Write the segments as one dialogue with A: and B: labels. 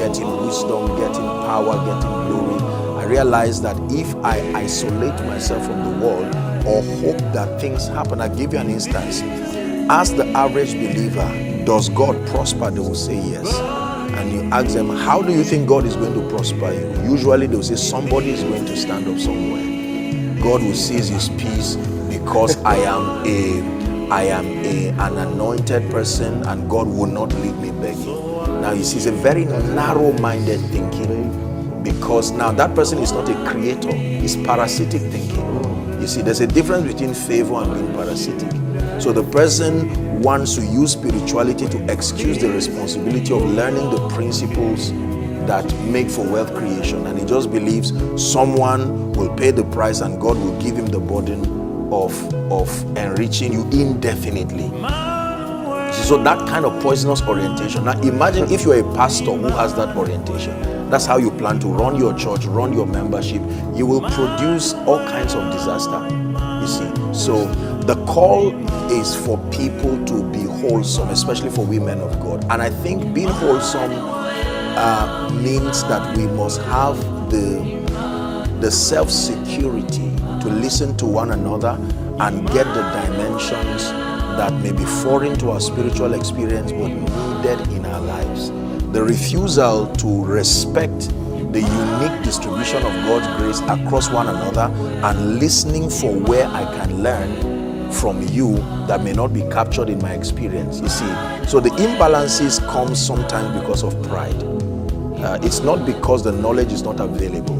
A: getting wisdom, getting power, getting glory, I realize that if I isolate myself from the world or hope that things happen, I'll give you an instance. Ask the average believer, does God prosper? They will say yes. And you ask them, how do you think God is going to prosper you? Usually they will say, somebody is going to stand up somewhere. God will seize his peace because I am an anointed person and God will not leave me begging. Now you see, it's a very narrow-minded thinking, because now that person is not a creator, it's parasitic thinking. You see, there's a difference between favor and being parasitic. So the person wants to use spirituality to excuse the responsibility of learning the principles that make for wealth creation, and he just believes someone will pay the price and God will give him the burden of enriching you indefinitely. So that kind of poisonous orientation. Now imagine if you're a pastor who has that orientation. That's how you plan to run your church, run your membership. You will produce all kinds of disaster, you see. So the call is for people to be wholesome, especially for women of God. And I think being wholesome means that we must have the self-security to listen to one another and get the dimensions that may be foreign to our spiritual experience but needed in our lives. The refusal to respect the unique distribution of God's grace across one another and listening for where I can learn from you that may not be captured in my experience. You see, so the imbalances come sometimes because of pride. It's not because the knowledge is not available.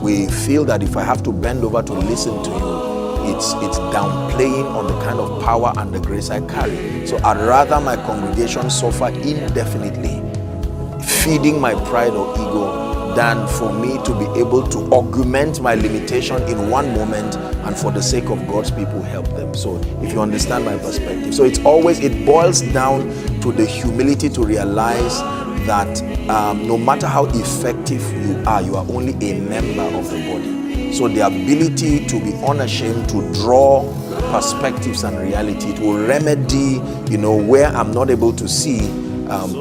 A: We feel that if I have to bend over to listen to you, it's downplaying on the kind of power and the grace I carry. So I'd rather my congregation suffer indefinitely, feeding my pride or ego, than for me to be able to augment my limitation in one moment and for the sake of God's people help them. So if you understand my perspective. So it boils down to the humility to realize that no matter how effective you are only a member of the body. So the ability to be unashamed to draw perspectives and reality, it will remedy, where I'm not able to see.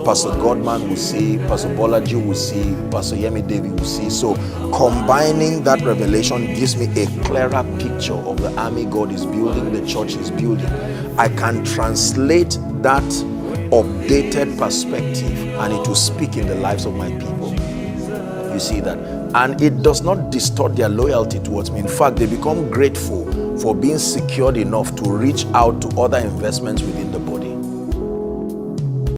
A: Pastor Godman will see, Pastor Bolaji will see, Pastor Yemi Devi will see. So combining that revelation gives me a clearer picture of the army God is building, the church is building. I can translate that updated perspective and it will speak in the lives of my people. You see that? And it does not distort their loyalty towards me. In fact, they become grateful for being secured enough to reach out to other investments within the body.